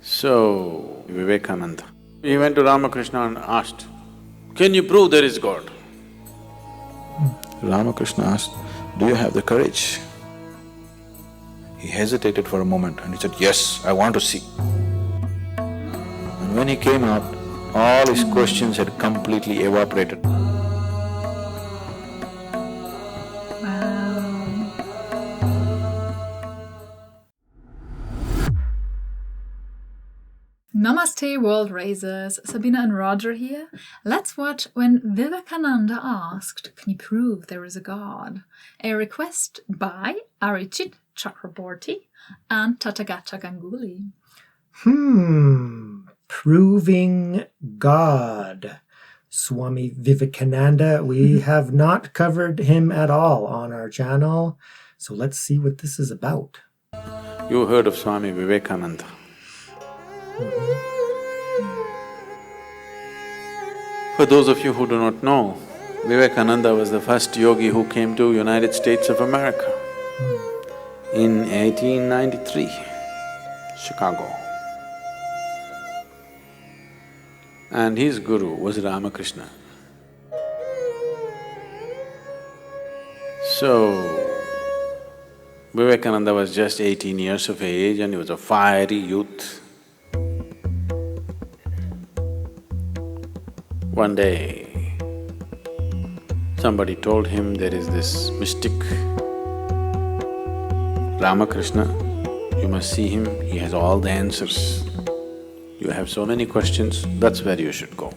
So, Vivekananda, he went to Ramakrishna and asked, "Can you prove there is God?" Ramakrishna asked, "Do you have the courage?" He hesitated for a moment and he said, "Yes, I want to see." And when he came out, all his questions had completely evaporated. Namaste, world raisers. Sabine and Roger here. Let's watch When Vivekananda Asked, Can You Prove There Is a God? A request by Arijit Chakraborty and Tathagata Ganguly. Proving God. Swami Vivekananda, we have not covered him at all on our channel, so let's see what this is about. You heard of Swami Vivekananda. For those of you who do not know, Vivekananda was the first yogi who came to United States of America in 1893, Chicago. And his guru was Ramakrishna. So, Vivekananda was just 18 years of age and he was a fiery youth. One day, somebody told him there is this mystic, Ramakrishna, you must see him, he has all the answers. You have so many questions, that's where you should go.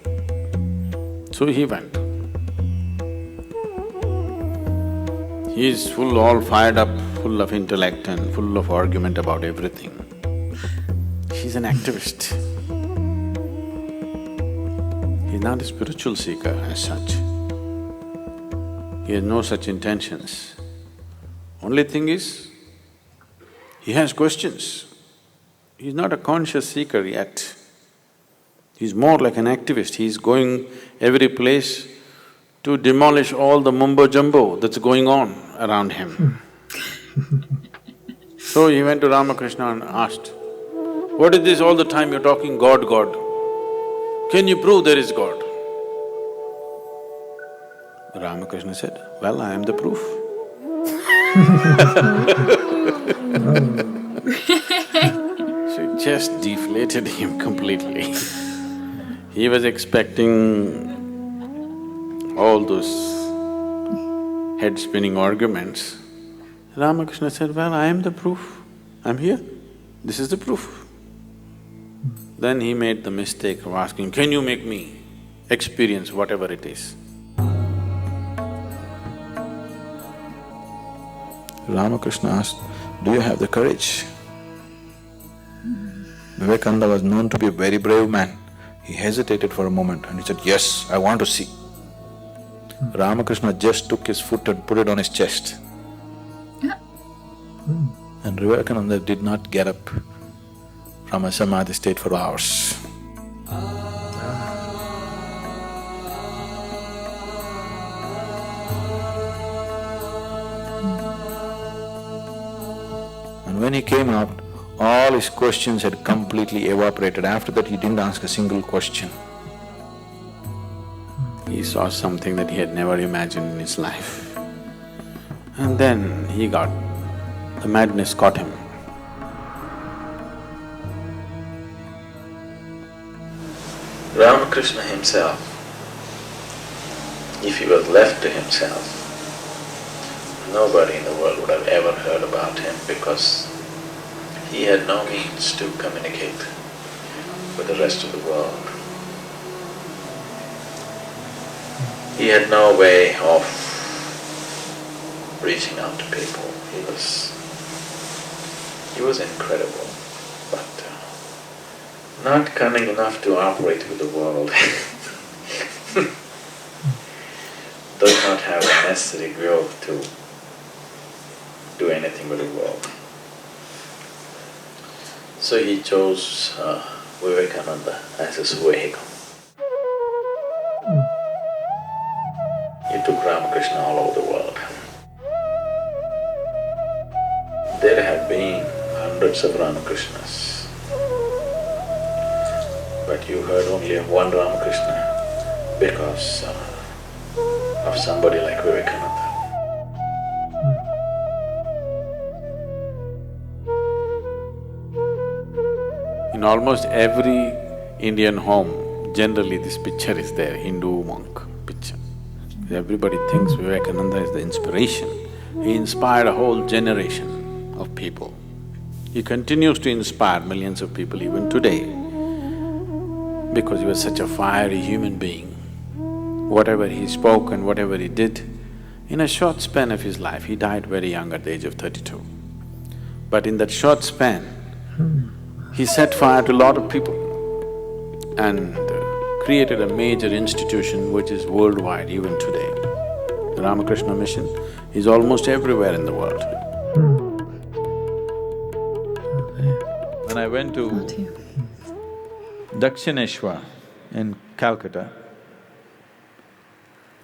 So he went. He is all fired up, full of intellect and full of argument about everything. He's an activist. He's not a spiritual seeker as such. He has no such intentions. Only thing is, he has questions. He's not a conscious seeker yet. He's more like an activist. He's going every place to demolish all the mumbo-jumbo that's going on around him. So he went to Ramakrishna and asked, "What is this all the time you're talking God, God? Can you prove there is God?" Ramakrishna said, "Well, I am the proof." So it just deflated him completely. He was expecting all those head-spinning arguments. Ramakrishna said, "Well, I am the proof. I'm here. This is the proof." Then he made the mistake of asking, "Can you make me experience whatever it is?" Ramakrishna asked, "Do you have the courage?" Vivekananda was known to be a very brave man. He hesitated for a moment and he said, "Yes, I want to see." Ramakrishna just took his foot and put it on his chest. And Vivekananda did not get up from a samadhi state for hours. And when he came out, all his questions had completely evaporated. After that, he didn't ask a single question. He saw something that he had never imagined in his life. And then the madness caught him. Ramakrishna himself, if he was left to himself, nobody in the world would have ever heard about him because he had no means to communicate with the rest of the world. He had no way of reaching out to people. He was incredible, but not cunning enough to operate with the world. Does not have the necessary will to do anything with the world. So he chose Vivekananda as his vehicle. He took Ramakrishna all over the world. There have been hundreds of Ramakrishnas. that you heard only of one Ramakrishna because of somebody like Vivekananda. In almost every Indian home, generally this picture is there, Hindu monk picture. Everybody thinks Vivekananda is the inspiration. He inspired a whole generation of people. He continues to inspire millions of people even today because he was such a fiery human being. Whatever he spoke and whatever he did, in a short span of his life, he died very young at the age of 32. But in that short span, he set fire to a lot of people and created a major institution which is worldwide even today. The Ramakrishna mission is almost everywhere in the world. When I went to Dakshineshwar in Calcutta,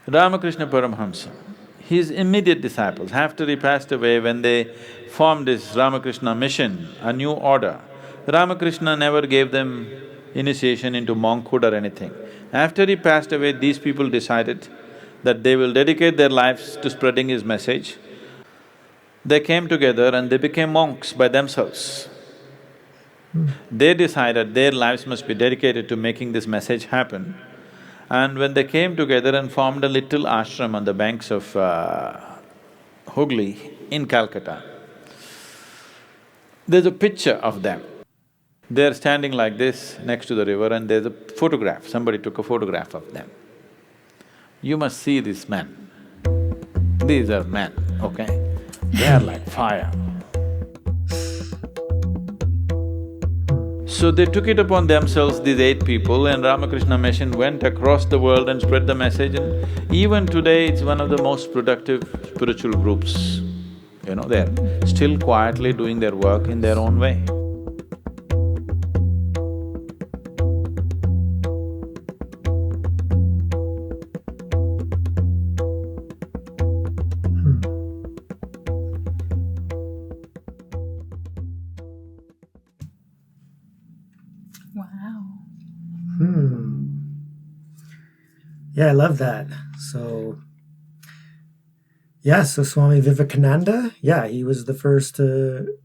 Ramakrishna Paramahamsa, his immediate disciples, after he passed away, when they formed this Ramakrishna mission, a new order, Ramakrishna never gave them initiation into monkhood or anything. After he passed away, these people decided that they will dedicate their lives to spreading his message. They came together and they became monks by themselves. They decided their lives must be dedicated to making this message happen. And when they came together and formed a little ashram on the banks of Hooghly in Calcutta, there's a picture of them. They're standing like this next to the river and there's a photograph, somebody took a photograph of them. You must see these men. These are men, okay? They are like fire. So they took it upon themselves, these 8 people, and Ramakrishna Mission went across the world and spread the message, and even today it's one of the most productive spiritual groups. You know, they're still quietly doing their work in their own way. Wow. Yeah, I love that. So Swami Vivekananda, he was the first to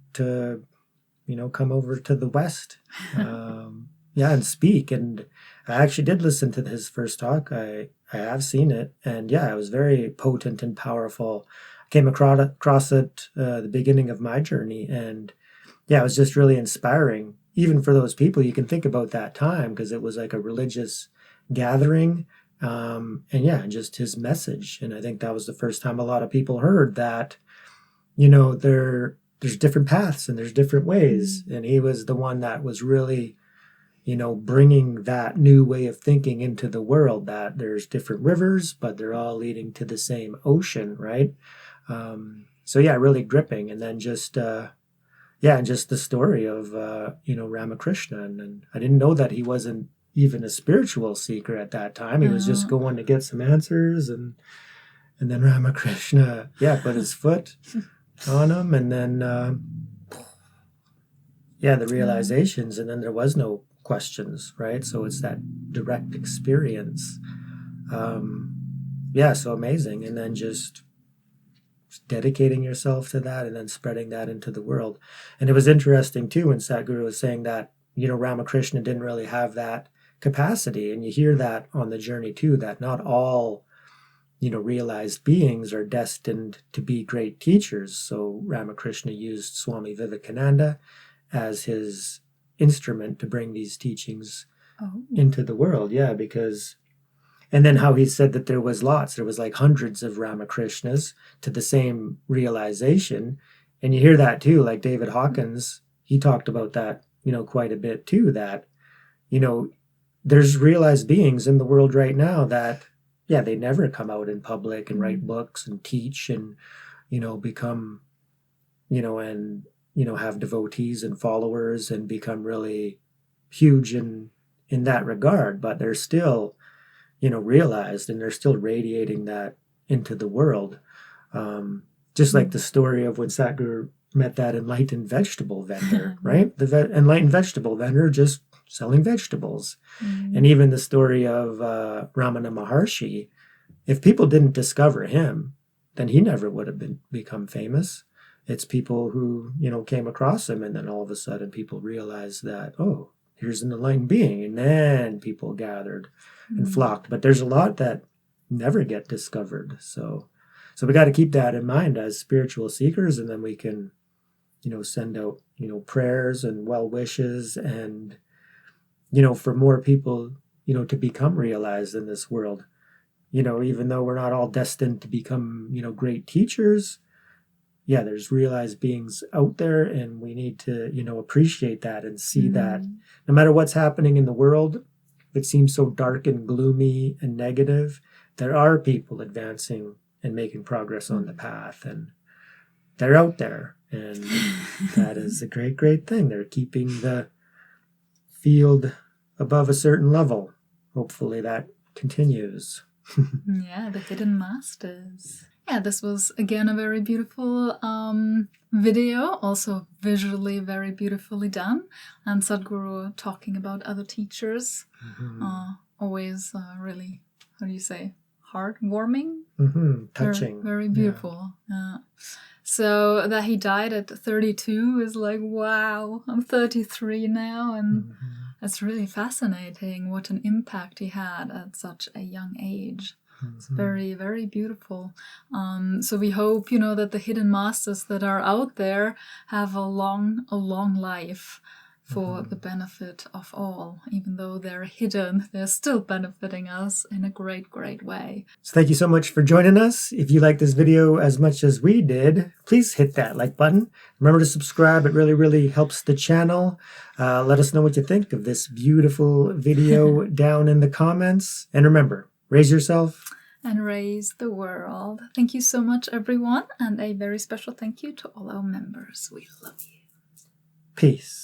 come over to the West, and speak. And I actually did listen to his first talk. I have seen it, and it was very potent and powerful. I came across it the beginning of my journey, and it was just really inspiring. Even for those people, you can think about that time because it was like a religious gathering, and just his message. And I think that was the first time a lot of people heard that, there's different paths and there's different ways. And he was the one that was really, bringing that new way of thinking into the world, that there's different rivers, but they're all leading to the same ocean, right? Really gripping. And then just the story of, Ramakrishna. And I didn't know that he wasn't even a spiritual seeker at that time. He was just going to get some answers. And then Ramakrishna, put his foot on him. And then, the realizations. And then there was no questions, right? So it's that direct experience. So amazing. And then just dedicating yourself to that and then spreading that into the world. And it was interesting too when Sadhguru was saying that, Ramakrishna didn't really have that capacity. And you hear that on the journey too, that not all, realized beings are destined to be great teachers. So Ramakrishna used Swami Vivekananda as his instrument to bring these teachings into the world. Because and then how he said that there was like hundreds of Ramakrishnas to the same realization. And you hear that too, like David Hawkins, he talked about that, quite a bit too, that, there's realized beings in the world right now that, they never come out in public and write books and teach and, become, and, have devotees and followers and become really huge in that regard, but they're still, realized, and they're still radiating that into the world. Just like the story of when Sadhguru met that enlightened vegetable vendor, right? The enlightened vegetable vendor just selling vegetables. Mm. And even the story of Ramana Maharshi, if people didn't discover him, then he never would have become famous. It's people who, came across him, and then all of a sudden people realized that, oh, here's an enlightened being. And then people gathered and flocked. But there's a lot that never get discovered. So we got to keep that in mind as spiritual seekers, and then we can, send out, prayers and well wishes and, for more people, to become realized in this world. Even though we're not all destined to become, great teachers, yeah, there's realized beings out there, and we need to, appreciate that and see that no matter what's happening in the world, it seems so dark and gloomy and negative, there are people advancing and making progress on the path, and they're out there, and that is a great, great thing. They're keeping the field above a certain level. Hopefully that continues. Yeah, the hidden masters. Yeah, this was again a very beautiful video, also visually very beautifully done. And Sadhguru talking about other teachers, always really, how do you say, heartwarming? Touching. Very beautiful. Yeah. So that he died at 32 is like, wow, I'm 33 now, and it's really fascinating what an impact he had at such a young age. It's very, very beautiful. So we hope, that the hidden masters that are out there have a long life for the benefit of all. Even though they're hidden, they're still benefiting us in a great, great way. So thank you so much for joining us. If you like this video as much as we did, please hit that like button. Remember to subscribe. It really, really helps the channel. Let us know what you think of this beautiful video down in the comments. And remember, raise yourself and raise the world. Thank you so much, everyone. And a very special thank you to all our members. We love you. Peace.